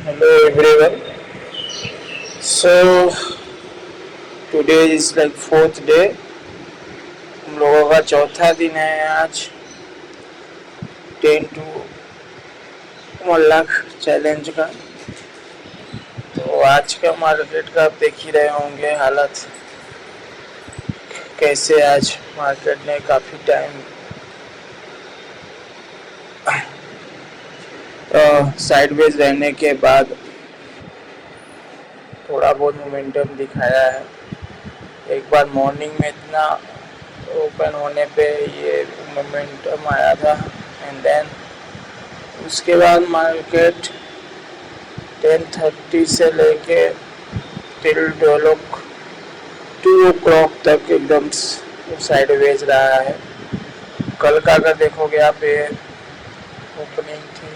Hello everyone. So today is like fourth day. हम लोगों का चौथा दिन है आज 10 to 1 लाख चैलेंज का। तो आज का मार्केट का आप देख ही रहे होंगे हालत कैसे। आज मार्केट ने काफ़ी टाइम साइडवेज रहने के बाद थोड़ा बहुत मोमेंटम दिखाया है। एक बार मॉर्निंग में इतना ओपन होने पे ये मोमेंटम आया था एंड देन उसके बाद मार्केट 10:30 से लेके टिल 2 o'clock तक एकदम साइडवेज रहा है। कल का अगर देखोगे आप, ये ओपनिंग थी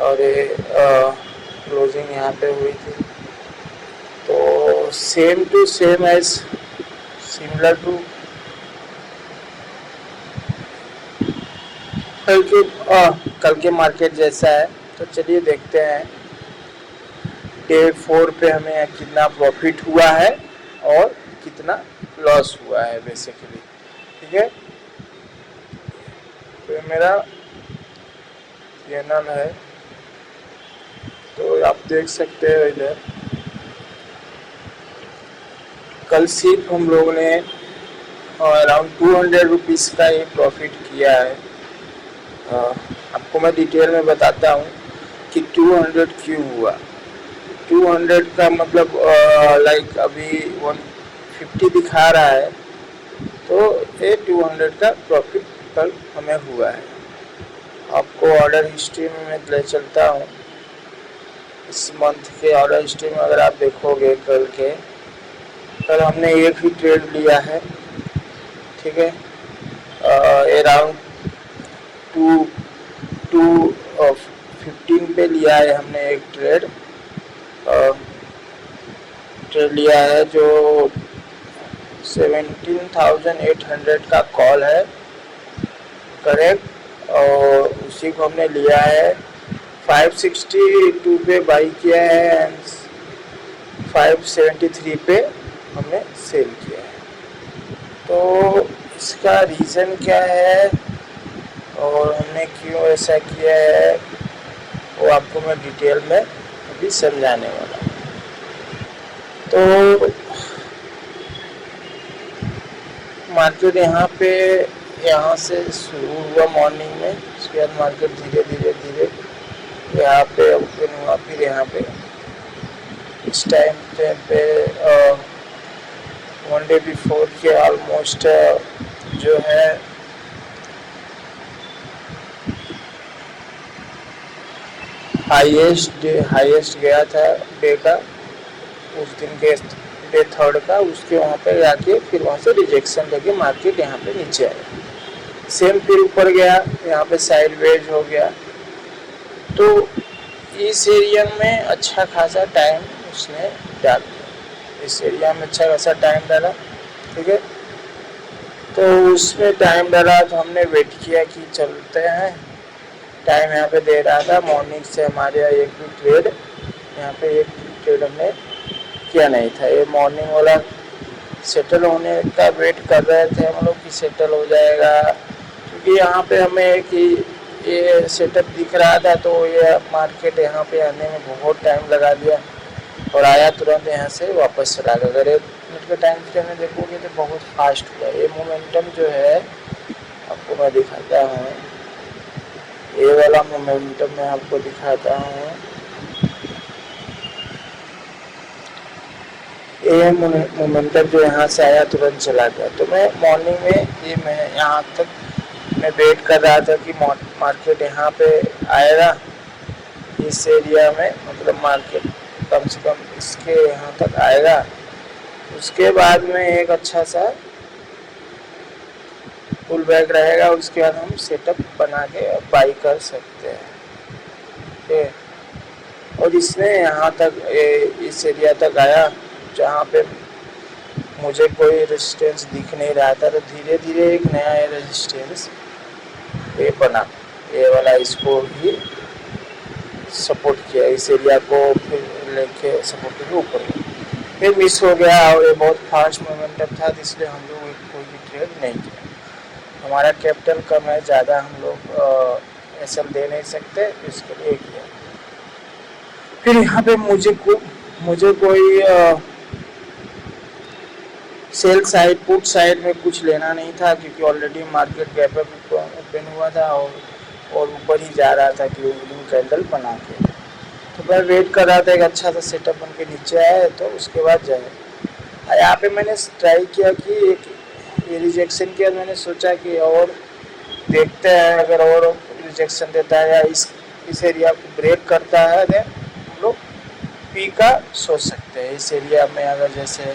और ये क्लोजिंग यहाँ पे हुई थी, तो same to same as similar to कल के मार्केट जैसा है। तो चलिए देखते हैं डे 4 पे हमें कितना प्रॉफिट हुआ है और कितना लॉस हुआ है बेसिकली। ठीक है, तो मेरा चैनल है, तो आप देख सकते हो इधर कल सिर्फ हम लोगों ने अराउंड 200 रुपीज़ का ये प्रॉफिट किया है। आपको मैं डिटेल में बताता हूँ कि 200 क्यों हुआ। 200 का मतलब लाइक अभी 150 दिखा रहा है, तो ये 200 का प्रॉफिट कल हमें हुआ है। आपको ऑर्डर हिस्ट्री में मैं ले चलता हूँ। इस मंथ के ऑर्डर हिस्ट्री में अगर आप देखोगे कल हमने एक ही ट्रेड लिया है। ठीक है, अराउंड 15 पे लिया है हमने एक ट्रेड लिया है जो 17,800 का कॉल है, करेक्ट। और उसी को हमने लिया है 562 पे बाई किया है एंड 573 पे हमने सेल किया है। तो इसका रीज़न क्या है और हमने क्यों ऐसा किया है वो आपको मैं डिटेल में अभी समझाने वाला हूँ। तो मार्केट यहाँ से शुरू हुआ मॉर्निंग में, उसके बाद मार्केट धीरे धीरे यहाँ पे ओपन हुआ। फिर यहाँ पे इस टाइम पे वन डे बिफोर के ऑलमोस्ट जो है हाईएस्ट गया था डे का, उस दिन के डे 3 का। उसके वहाँ पे जाके फिर वहाँ से रिजेक्शन लेके मार्केट यहाँ पे नीचे आया। सेम फिर ऊपर गया, यहाँ पे साइडवेज हो गया। तो इस एरिया में अच्छा खासा टाइम उसने डाल दिया, इस एरिया में अच्छा खासा टाइम डाला। ठीक है, तो उसमें टाइम डाला तो हमने वेट किया कि चलते हैं। टाइम यहाँ पे दे रहा था मॉर्निंग से, हमारे एक भी ट्रेड यहाँ पे एक ट्रेड हमने किया नहीं था। ये मॉर्निंग वाला सेटल होने का वेट कर रहे थे हम लोग कि सेटल हो जाएगा, क्योंकि यहाँ पे हमें कि ये सेटअप दिख रहा था। तो ये मार्केट यहाँ पे आने में बहुत टाइम लगा दिया और आया तुरंत यहाँ से वापस चला गया। अगर 1 मिनट के टाइम फ्रेम में देखोगे तो बहुत फास्ट हुआ। ये मोमेंटम जो है आपको मैं दिखाता हूँ, ये वाला मोमेंटम मैं आपको दिखाता हूँ। ये मोमेंटम जो यहाँ से आया तुरंत चला गया। तो मैं मॉर्निंग में मैं यहाँ तक मैं वेट कर रहा था कि मार्केट यहाँ पे आएगा, इस एरिया में मतलब मार्केट कम से कम इसके यहाँ तक आएगा। उसके बाद में एक अच्छा सा पुल बैक रहेगा, उसके बाद हम सेटअप बना के बाई कर सकते हैं। ठीक, और इसने यहाँ तक इस एरिया तक आया जहाँ पे मुझे कोई रेजिस्टेंस दिख नहीं रहा था। तो धीरे धीरे एक नया रेजिस्टेंस ये बना, ये वाला इसको ही सपोर्ट किया, इस एरिया को फिर लेके सपोर्ट करके ऊपर गया, फिर मिस हो गया और ये बहुत फास्ट मोमेंटम था, इसलिए हम लोग कोई भी ट्रेड नहीं किया। हमारा कैपिटल कम है, ज़्यादा हम लोग एसएल दे नहीं सकते, इसके लिए किया। फिर यहाँ पे मुझे कोई सेल साइड पुट साइड में कुछ लेना नहीं था, क्योंकि already market gap up open हुआ था और ऊपर ही जा रहा था क्लोजिंग कैंडल बना के। तो मैं वेट कर रहा था एक अच्छा सा सेटअप बन के नीचे आया तो उसके बाद जाए। यहाँ पे मैंने ट्राई किया कि एक ये रिजेक्शन किया, मैंने सोचा कि और देखते हैं, अगर और रिजेक्शन देता है या इस एरिया को ब्रेक करता है देन हम लोग पी का सोच सकते हैं। इस एरिया में अगर जैसे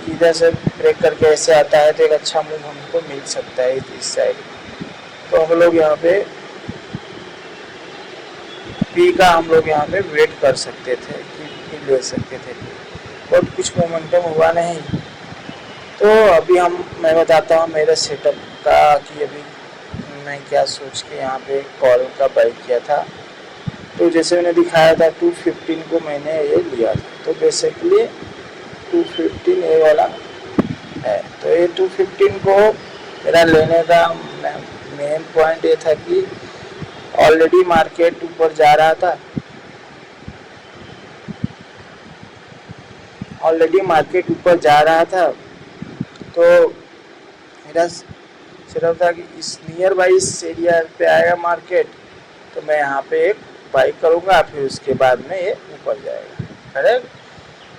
इधर से ब्रेक करके ऐसे आता है तो एक अच्छा मूव हमको मिल सकता है इस साइड। तो हम लोग यहाँ पे पी का हम लोग यहाँ पे वेट कर सकते थे कि ले सकते थे, और कुछ मोमेंटम हुआ नहीं। तो अभी मैं बताता हूँ मेरे सेटअप का कि अभी मैं क्या सोच के यहाँ पे कॉल का बाई किया था। तो जैसे मैंने दिखाया था 215 को मैंने ये लिया था, तो बेसिकली 215 ये वाला है। तो ये 215 को मेरा लेने का मेन पॉइंट ये था कि ऑलरेडी मार्केट ऊपर जा रहा था, तो मेरा सिर्फ था कि इस नियर बाई इस एरिया पे आएगा मार्केट, तो मैं यहाँ पे एक बाई करूँगा, फिर उसके बाद में ये ऊपर जाएगा। करेक्ट।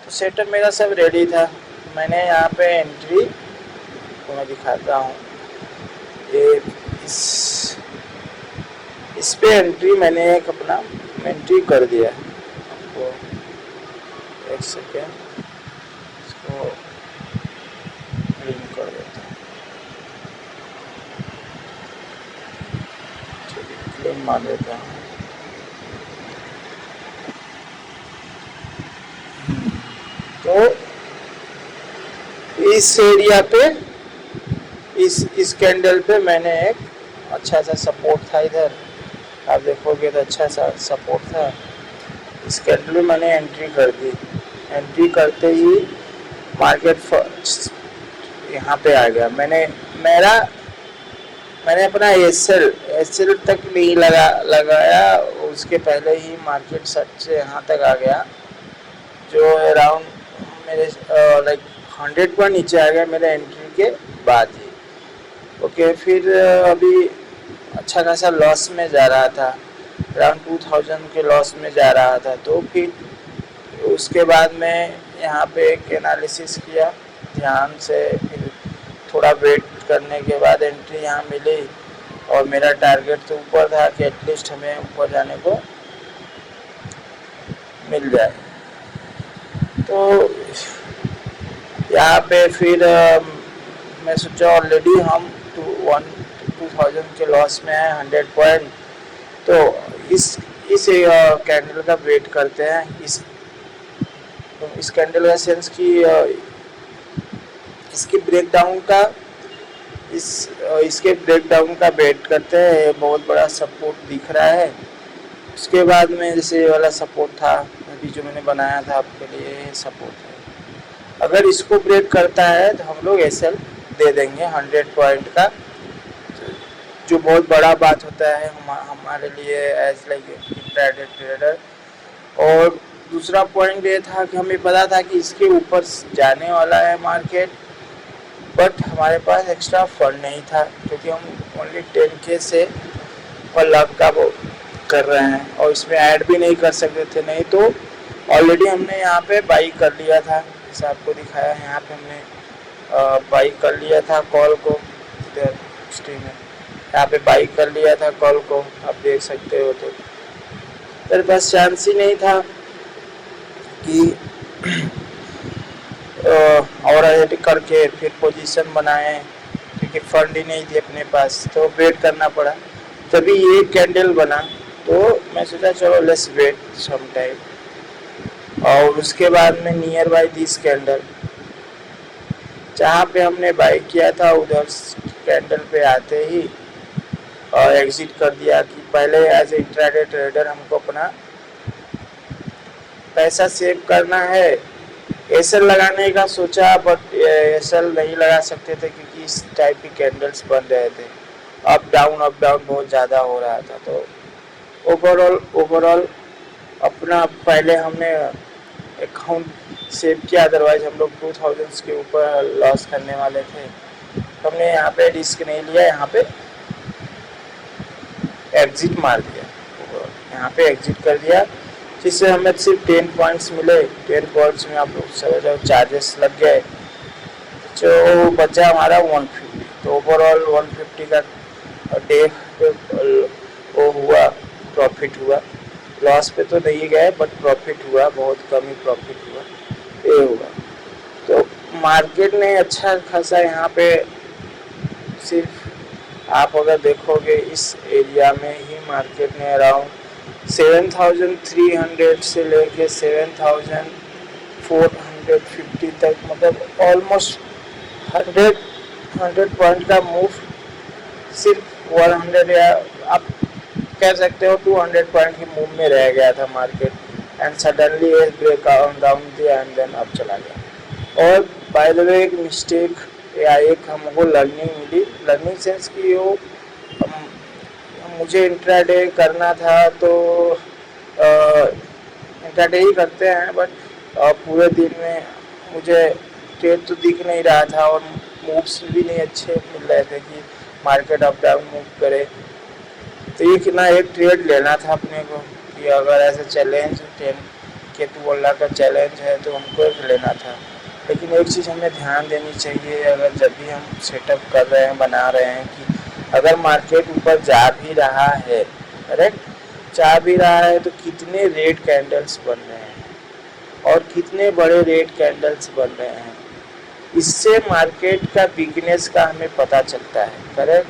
तो सेटअप मेरा सब रेडी था। मैंने यहाँ पे एंट्री को मैं दिखाता हूँ, ये इस पे एंट्री मैंने एक अपना एंट्री कर दिया। आपको एक सेकेंड इसको क्लीन कर देता हूँ, क्लीन मार देता हूँ। तो इस एरिया पे इस कैंडल पे मैंने एक अच्छा सा सपोर्ट था, इधर आप देखोगे तो अच्छा सा सपोर्ट था। इस कैंडल में मैंने एंट्री कर दी। एंट्री करते ही मार्केट यहाँ पे आ गया। मैंने अपना एसएल तक नहीं लगाया, उसके पहले ही मार्केट सट से यहाँ तक आ गया, जो अराउंड मेरे लाइक 100 पर नीचे आ गया मेरे एंट्री के बाद ही। ओके, फिर अभी अच्छा खासा लॉस में जा रहा था, अराउंड 2000 के लॉस में जा रहा था। तो फिर उसके बाद में यहाँ पे एक एनालिसिस किया ध्यान से, फिर थोड़ा वेट करने के बाद एंट्री यहाँ मिली, और मेरा टारगेट तो ऊपर था कि एटलीस्ट हमें ऊपर जाने को मिल जाए। तो यहाँ पे फिर मैं सोचा ऑलरेडी हम 2000 के लॉस में है 100 पॉइंट, तो इस कैंडल का वेट करते हैं। इस कैंडल का सेंस कि इसके ब्रेकडाउन का इसके ब्रेकडाउन का वेट करते हैं। बहुत बड़ा सपोर्ट दिख रहा है। उसके बाद में जैसे ये वाला सपोर्ट था अभी जो मैंने बनाया था आपके लिए, सपोर्ट है। अगर इसको ब्रेक करता है तो हम लोग एसएल दे देंगे 100 पॉइंट का, जो बहुत बड़ा बात होता है हमारे लिए एज लाइक इंट्राडे ट्रेडर। और दूसरा पॉइंट ये था कि हमें पता था कि इसके ऊपर जाने वाला है मार्केट, बट हमारे पास एक्स्ट्रा फंड नहीं था, क्योंकि हम ओनली 10K से पर लाख का वो कर रहे हैं, और इसमें ऐड भी नहीं कर सकते थे। नहीं तो ऑलरेडी हमने यहाँ पे बाई कर लिया था, जैसे आपको दिखाया है यहाँ पे हमने बाई कर लिया था कॉल को, इधर स्ट्रीम में यहाँ पे बाई कर लिया था कॉल को, आप देख सकते हो। तो मेरे पास चांस ही नहीं था कि और एड करके फिर पोजीशन बनाए, क्योंकि फंड ही नहीं थी अपने पास, तो वेट करना पड़ा। तभी ये कैंडल बना, तो मैं सोचा चलो लेट्स वेट सम टाइम। और उसके बाद में नियर बाय दिस कैंडल जहाँ पे हमने बाई किया था, उधर कैंडल पे आते ही एग्जिट कर दिया कि पहले एज इंट्राडे ट्रेडर हमको अपना पैसा सेव करना है। एसएल लगाने का सोचा, बट एसएल नहीं लगा सकते थे क्योंकि इस टाइप की कैंडल्स बन रहे थे, अप डाउन बहुत ज़्यादा हो रहा था। तो ओवरऑल अपना पहले हमने अकाउंट सेव किया, अदरवाइज हम लोग 2000 के ऊपर लॉस करने वाले थे। हमने यहाँ पे रिस्क नहीं लिया, यहाँ पे एग्जिट मार दिया, यहाँ पे एग्जिट कर दिया, जिससे हमें सिर्फ 10 पॉइंट्स मिले। 10 पॉइंट्स में आप लोग समझ रहे हो चार्जेस लग गए, जो बचा हमारा 150। तो ओवरऑल 150 का डे वो हुआ, प्रॉफिट हुआ। लॉस पे तो नहीं गए बट प्रॉफिट हुआ, बहुत कम ही प्रॉफिट हुआ, ये हुआ। तो मार्केट ने अच्छा खासा यहाँ पे, सिर्फ आप अगर देखोगे इस एरिया में ही मार्केट ने अराउंड 7300 से लेके 7450 तक, मतलब ऑलमोस्ट 100 पॉइंट का मूव सिर्फ 100 या आप कह सकते हो 200 पॉइंट की मूव में रह गया था market, and suddenly break down दिया एंड देन अब चला गया। और बाय द वे एक मिस्टेक या एक हमको लर्निंग मिली, लर्निंग सेंस की वो मुझे इंट्राडे करना था, तो इंट्राडे ही करते हैं, बट पूरे दिन में मुझे ट्रेड तो दिख नहीं रहा था और मूव्स भी नहीं अच्छे मिल रहे थे कि मार्केट अप डाउन मूव करे। तो एक ना एक ट्रेड लेना था अपने को कि अगर ऐसे चैलेंज 10 केतु वाला का चैलेंज है तो हमको एक लेना था। लेकिन एक चीज़ हमें ध्यान देनी चाहिए, अगर जब भी हम सेटअप कर रहे हैं, बना रहे हैं, कि अगर मार्केट ऊपर जा भी रहा है, करेक्ट, जा भी रहा है, तो कितने रेड कैंडल्स बन रहे हैं और कितने बड़े रेड कैंडल्स बन रहे हैं, इससे मार्केट का वीकनेस का हमें पता चलता है, करेक्ट।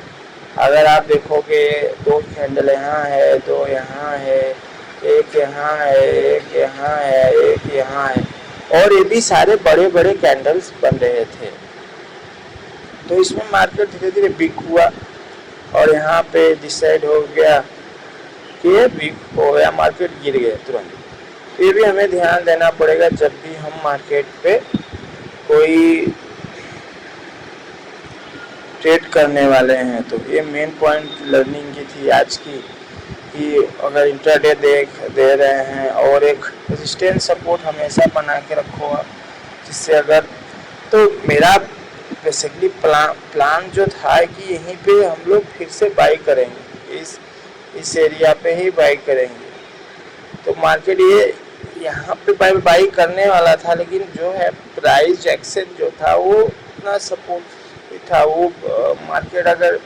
अगर आप देखोगे 2 कैंडल यहाँ है, 2 यहाँ है, एक यहाँ है, एक यहाँ है, एक यहाँ है, और ये भी सारे बड़े बड़े कैंडल्स बन रहे थे। तो इसमें मार्केट धीरे धीरे वीक हुआ और यहाँ पे डिसाइड हो गया कि ये वीक हो गया, मार्केट गिर गया तुरंत। ये भी हमें ध्यान देना पड़ेगा जब भी हम मार्केट पे कोई ट्रेड करने वाले हैं। तो ये मेन पॉइंट लर्निंग की थी आज की, कि अगर इंट्राडे दे रहे हैं और एक रेजिस्टेंस सपोर्ट हमेशा बना के रखो, जिससे अगर, तो मेरा बेसिकली प्लान जो था कि यहीं पे हम लोग फिर से बाई करेंगे, इस एरिया पे ही बाई करेंगे। तो मार्केट ये यहाँ पे बाई करने वाला था, लेकिन जो है प्राइस एक्शन जो था वो उतना सपोर्ट था। वो मार्केट अगर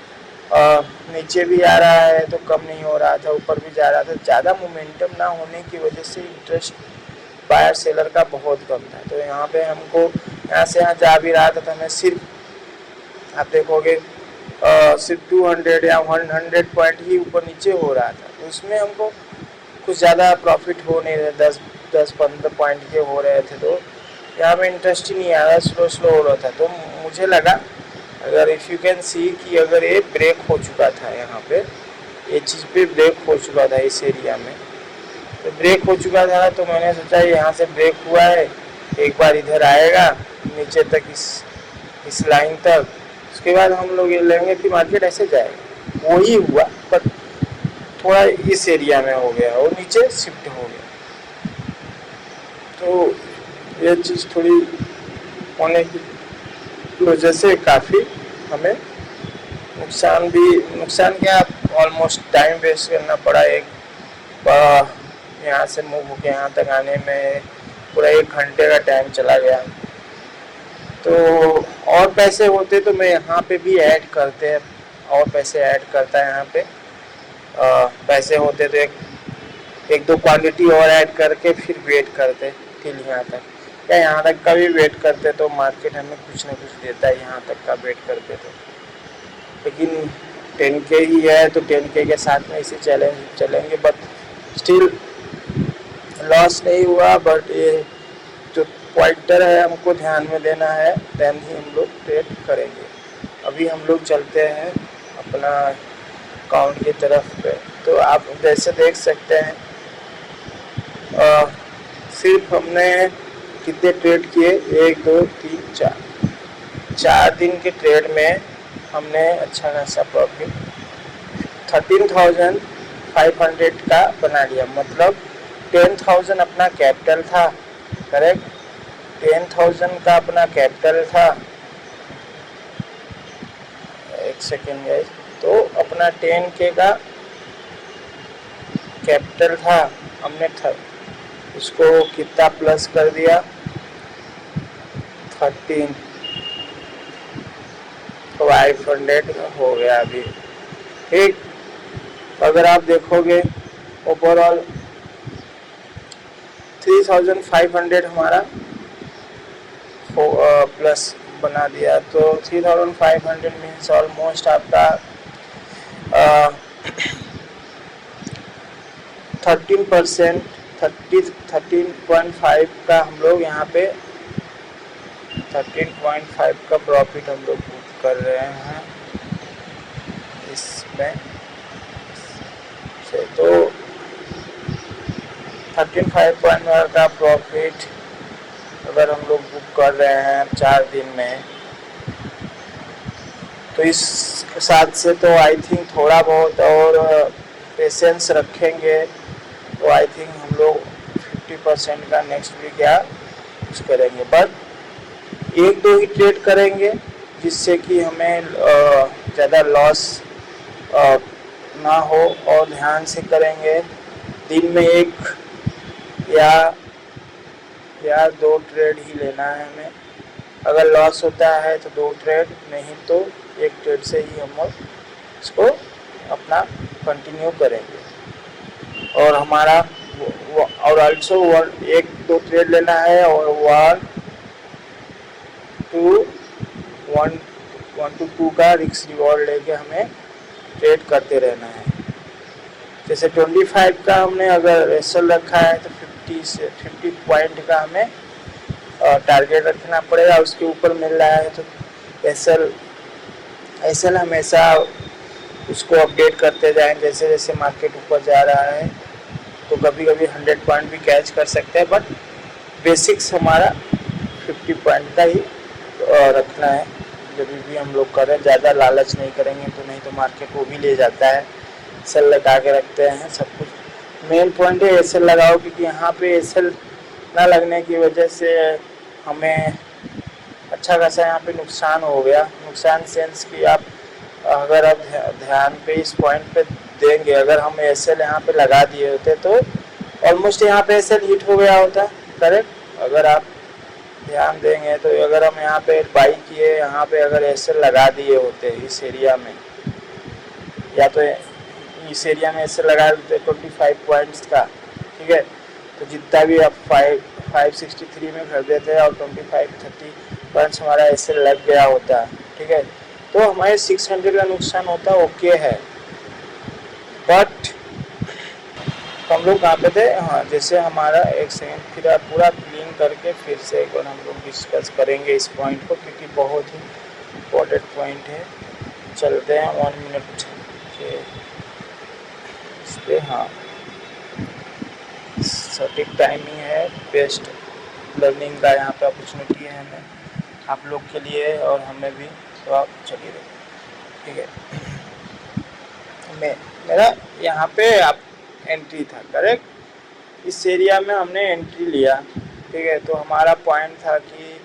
नीचे भी आ रहा है तो कम नहीं हो रहा था, ऊपर भी जा रहा था, ज़्यादा मोमेंटम ना होने की वजह से इंटरेस्ट बायर सेलर का बहुत कम था। तो यहाँ पे हमको यहाँ से यहाँ जा भी रहा था, तो हमें सिर्फ आप देखोगे सिर्फ 200 या 100 पॉइंट ही ऊपर नीचे हो रहा था। तो उसमें हमको कुछ ज़्यादा प्रॉफिट हो नहीं रहे, 10-15 पॉइंट के हो रहे थे, तो यहाँ में इंटरेस्ट ही नहीं आ रहा, स्लो हो रहा था। तो मुझे लगा, अगर इफ़ यू कैन सी कि अगर ये ब्रेक हो चुका था, यहाँ पे ये चीज़ पे ब्रेक हो चुका था इस एरिया में, तो ब्रेक हो चुका था, तो मैंने सोचा यहाँ से ब्रेक हुआ है, एक बार इधर आएगा नीचे तक, इस लाइन तक, उसके बाद हम लोग ये लेंगे, फिर मार्केट ऐसे जाएगा। वही हुआ, पर थोड़ा इस एरिया में हो गया और नीचे शिफ्ट हो गया। तो ये चीज़ थोड़ी होने की वजह से काफ़ी हमें नुकसान क्या, ऑलमोस्ट टाइम वेस्ट करना पड़ा। एक यहाँ से मूव होकर यहाँ तक आने में पूरा 1 घंटे का टाइम चला गया। तो और पैसे होते तो मैं यहाँ पे भी ऐड करते हैं, और पैसे ऐड करता है यहाँ पे। पैसे होते तो एक दो क्वांटिटी और ऐड करके फिर वेट करते फिर यहाँ तक, या यहाँ तक का भी वेट करते, तो मार्केट हमें कुछ ना कुछ देता है यहाँ तक का वेट करते तो। लेकिन 10K ही है तो 10K के साथ में इसे चलेंगे, बट स्टिल लॉस नहीं हुआ। बट ये जो पॉइंटर है हमको ध्यान में देना है, देन ही हम लोग ट्रेड करेंगे। अभी हम लोग चलते हैं अपना अकाउंट की तरफ पे। तो आप जैसे देख सकते हैं सिर्फ हमने कितने ट्रेड किए, 1 2 3 4 4 दिन के ट्रेड में हमने अच्छा खासा प्रॉफिट 13,500 का बना लिया। मतलब 10,000 अपना कैपिटल था, करेक्ट, 10,000 का अपना कैपिटल था। एक सेकेंड गाइस, तो अपना 10K का कैपिटल था, हमने उसको कितना प्लस कर दिया, 13,500 हो गया अभी। ठीक, अगर आप देखोगे ओवरऑल 3,500 हमारा प्लस बना दिया। तो 3,500 मीन्स ऑलमोस्ट आपका 13%, 13.5 का हम लोग यहाँ पे 13.5 का प्रॉफिट हम लोग बुक कर रहे हैं इसमें से। तो 13.5 का प्रॉफिट अगर हम लोग बुक कर रहे हैं 4 दिन में, तो इस साथ से तो आई थिंक थोड़ा बहुत और पेशेंस रखेंगे तो आई थिंक हम लोग 50% का नेक्स्ट वीक या कुछ करेंगे। बट 1 2 ही ट्रेड करेंगे जिससे कि हमें ज़्यादा लॉस ना हो, और ध्यान से करेंगे। दिन में 1 या 2 ट्रेड ही लेना है हमें। अगर लॉस होता है तो 2 ट्रेड, नहीं तो 1 ट्रेड से ही हम लोग इसको अपना कंटिन्यू करेंगे। और हमारा और ऑल्सो 1 2 ट्रेड लेना है और 1 to 2 का रिस्क रिवॉर्ड लेके हमें ट्रेड करते रहना है। जैसे 25 का हमने अगर एसएल रखा है तो 50 पॉइंट का हमें टारगेट रखना पड़ेगा। उसके ऊपर मिल रहा है तो एसएल हमेशा उसको अपडेट करते जाएं। जैसे जैसे मार्केट ऊपर जा रहा है तो कभी कभी 100 पॉइंट भी कैच कर सकते हैं, बट बेसिक्स हमारा 50 पॉइंट का ही रखना है जब भी हम लोग करें। ज़्यादा लालच नहीं करेंगे तो नहीं तो मार्केट वो भी ले जाता है। एसएल लगा के रखते हैं सब कुछ। मेन पॉइंट है एसएल लगाओ, क्योंकि यहाँ पे एसएल ना लगने की वजह से हमें अच्छा खासा यहाँ पे नुकसान हो गया। नुकसान सेंस कि आप अगर आप ध्यान पे इस पॉइंट पे देंगे, अगर हम एसएल यहाँ पे लगा दिए होते तो ऑलमोस्ट यहाँ पे एसएल हिट हो गया होता, करेक्ट। अगर आप ध्यान देंगे तो अगर हम यहाँ पे बाई किए, यहाँ पे अगर एसएल लगा दिए होते इस एरिया में, या तो इस एरिया में एसएल लगा देते 25 पॉइंट्स का, ठीक है, तो जितना भी आप 563 में खरीदे थे और 25-30 पॉइंट्स हमारा एसएल लग गया होता, ठीक है, तो हमारे 600 का नुकसान होता, ओके है। बट हम लोग कहाँ पे थे, हाँ, जैसे हमारा एक सेकेंड फिर आप पूरा क्लीन करके फिर से एक बार हम लोग डिस्कस करेंगे इस पॉइंट को, क्योंकि बहुत ही इम्पोर्टेंट पॉइंट है। चलते हैं 1 मिनट के इस पर। हाँ, सटीक टाइमिंग है, बेस्ट लर्निंग का यहाँ पे अपॉर्चुनिटी है हमें, आप लोग के लिए और हमें भी। तो आप चलिए, ठीक है, मेरा यहाँ पे आप एंट्री था, करेक्ट। इस एरिया में हमने एंट्री लिया, ठीक है, तो हमारा पॉइंट था कि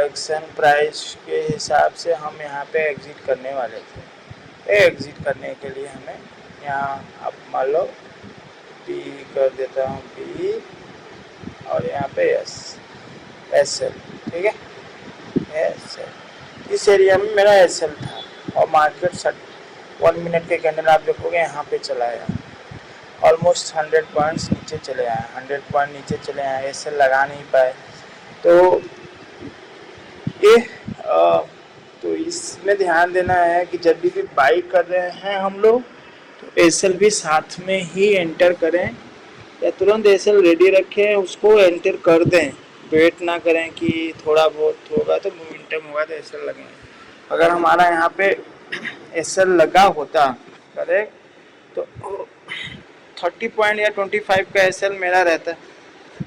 एक्शन प्राइस के हिसाब से हम यहाँ पे एग्ज़िट करने वाले थे। एग्ज़िट करने के लिए हमें यहाँ आप मान लो पी कर देता हूँ, पी, और यहाँ पे एस एल, ठीक है, एस एल। इस एरिया में मेरा एस एल था और मार्केट 1 मिनट के कैंडल आप देखोगे यहाँ पे चला आया, ऑलमोस्ट 100 पॉइंट्स नीचे चले आए, 100 पॉइंट नीचे चले आए, एस एल लगा नहीं पाए। तो ये तो इसमें ध्यान देना है कि जब भी बाई कर रहे हैं हम लोग तो एसएल भी साथ में ही एंटर करें, या तुरंत एसएल रेडी रखें, उसको एंटर कर दें। वेट ना करें कि थोड़ा बहुत होगा तो मोमेंटम होगा तो एसएल लगेंगे। अगर हमारा यहाँ पे एसएल लगा होता, करेक्ट, तो 30 पॉइंट या 25 का SL मेरा रहता है।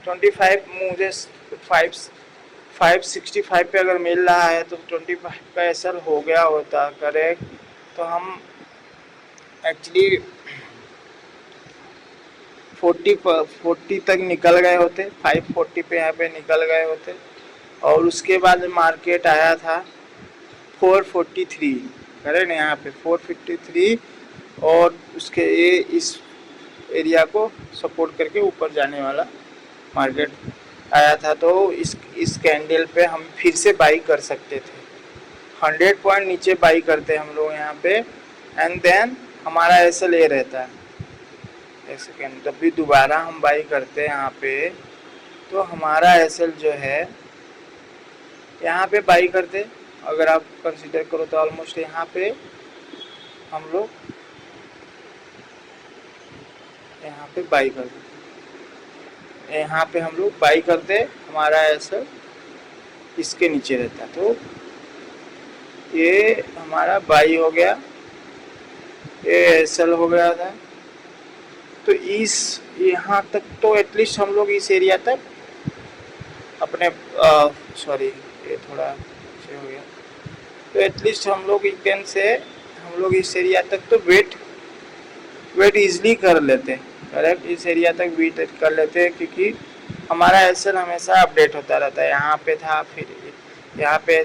25 मुझे 565 पे अगर मिल रहा है तो 25 का SL हो गया होता, करेक्ट। तो हम एक्चुअली 40 तक निकल गए होते, 540 पे यहाँ पे निकल गए होते। और उसके बाद मार्केट आया था 443, करेक्ट, यहाँ पे 453, और उसके ये इस एरिया को सपोर्ट करके ऊपर जाने वाला मार्केट आया था। तो इस कैंडल पे हम फिर से बाई कर सकते थे। 100 पॉइंट नीचे बाई करते हम लोग यहाँ पे, एंड देन हमारा SL ये रहता है। एक सेकेंड, जब भी दोबारा हम बाई करते हैं यहाँ पे, तो हमारा SL जो है यहाँ पे बाई करते, अगर आप कंसीडर करो तो ऑलमोस्ट यहाँ पे हम लोग यहाँ पे बाई करते, यहाँ पे हम लोग बाई करते, हमारा SL इसके नीचे रहता। तो ये हमारा बाई हो गया, ये SL हो गया था। तो इस यहाँ तक तो एटलीस्ट हम लोग इस एरिया तक अपने सॉरी ये थोड़ा से हो गया, तो एटलीस्ट हम लोग कैन से हम लोग इस एरिया तक तो वेट इजली कर लेते, करेक्ट। इस एरिया तक वेट कर लेते हैं, क्योंकि हमारा SL हमेशा अपडेट होता रहता है। यहाँ पे था, फिर यहाँ पे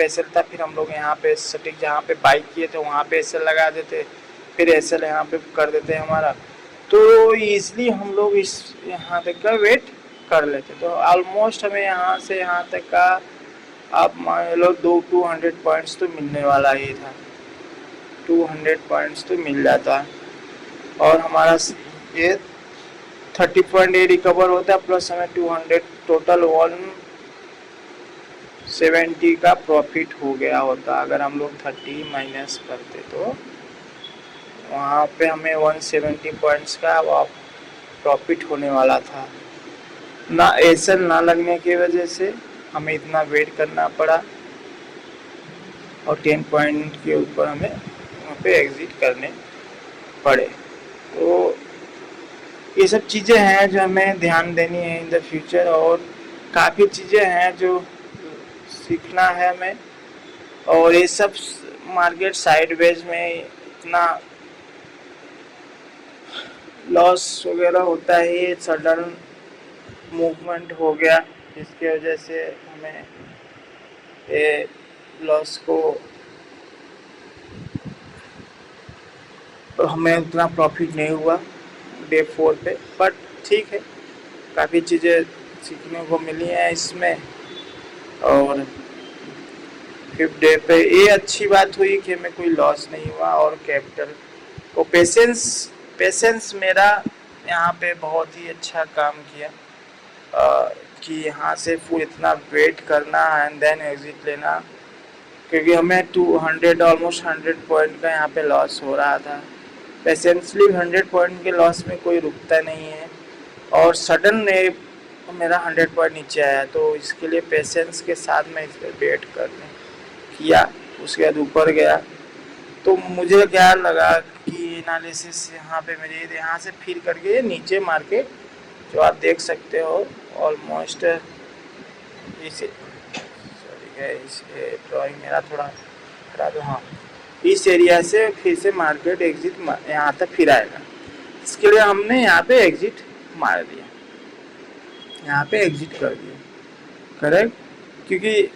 SL था, फिर हम लोग यहाँ पे सटीक जहाँ पे बाई किए थे वहाँ पे SL लगा देते, फिर SL यहाँ पे कर देते हमारा। तो ईज़िली हम लोग इस यहाँ तक का वेट कर लेते। तो ऑलमोस्ट हमें यहाँ से यहाँ तक का आप मान लो 200 पॉइंट्स तो मिलने वाला ही था, 200 पॉइंट्स तो मिल जाता। और हमारा ये 30 पॉइंट ये रिकवर होता है, प्लस हमें 200 टोटल 170 का प्रॉफिट हो गया होता। अगर हम लोग 30 माइनस करते तो वहाँ पे हमें 170 पॉइंट्स का प्रॉफिट होने वाला था। ना SL ना लगने की वजह से हमें इतना वेट करना पड़ा, और 10 पॉइंट के ऊपर हमें वहाँ पे एग्ज़िट करने पड़े। तो ये सब चीज़ें हैं जो हमें ध्यान देनी है इन द फ्यूचर, और काफ़ी चीज़ें हैं जो सीखना है हमें। और ये सब मार्केट साइडवेज में इतना लॉस वगैरह होता है, सडन मूवमेंट हो गया, जिसकी वजह से हमें ये लॉस को हमें उतना प्रॉफिट नहीं हुआ डे 4 पे। बट ठीक है, काफ़ी चीज़ें सीखने को मिली हैं इसमें। और 5th डे पे ये अच्छी बात हुई कि हमें कोई लॉस नहीं हुआ, और कैपिटल को पेशेंस मेरा यहाँ पे बहुत ही अच्छा काम किया, कि यहाँ से फुल इतना वेट करना एंड देन एग्ज़िट लेना, क्योंकि हमें 200 ऑलमोस्ट 100 पॉइंट का यहाँ पे लॉस हो रहा था। पेशेंसली 100 पॉइंट के लॉस में कोई रुकता नहीं है, और सडन मेरा 100 पॉइंट नीचे आया, तो इसके लिए पेशेंस के साथ मैं इस पर वेट करने किया। उसके बाद ऊपर गया, तो मुझे क्या लगा कि एनालिसिस यहाँ पे मेरे यहाँ से फिर करके नीचे मार्केट जो आप देख सकते हो ऑलमोस्ट इसे, सॉरी गाइस ये ड्राइंग मेरा थोड़ा खराब है। हाँ, इस एरिया से फिर से मार्केट एग्जिट यहाँ तक फिर आएगा। इसके लिए हमने यहाँ पे एग्जिट मार दिया, यहाँ पे एग्जिट कर दिया, करेक्ट, क्योंकि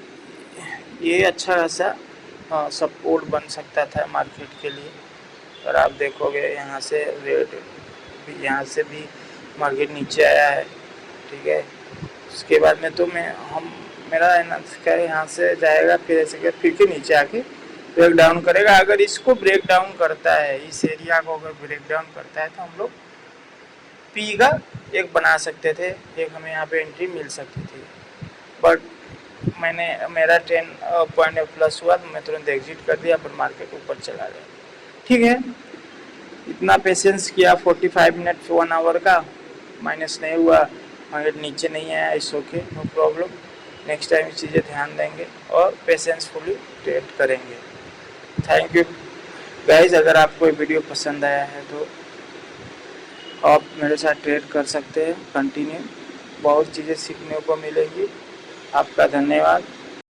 ये अच्छा खासा सपोर्ट बन सकता था मार्केट के लिए। और आप देखोगे यहाँ से रेट भी, यहाँ से भी मार्केट नीचे आया है, ठीक है। उसके बाद में तो मेरा यहाँ से जाएगा, फिर ऐसे फिर के नीचे आके ब्रेक डाउन करेगा। अगर इसको ब्रेक डाउन करता है, इस एरिया को अगर ब्रेक डाउन करता है, तो हम लोग पी का एक बना सकते थे, एक हमें यहाँ पे एंट्री मिल सकती थी। बट मेरा 10 पॉइंट प्लस हुआ तो मैं तुरंत एग्जिट कर दिया, पर मार्केट ऊपर चला गया। ठीक है, इतना पेशेंस किया, 45 मिनट 1 आवर का माइनस नहीं हुआ, मार्केट नीचे नहीं आया, it's okay, no problem. Next time चीज़ें ध्यान देंगे और पेशेंसफुली ट्रेड करेंगे। Thank you guys. अगर आपको ये वीडियो पसंद आया है तो आप मेरे साथ ट्रेड कर सकते हैं कंटिन्यू। बहुत चीज़ें सीखने को मिलेंगी। आपका धन्यवाद।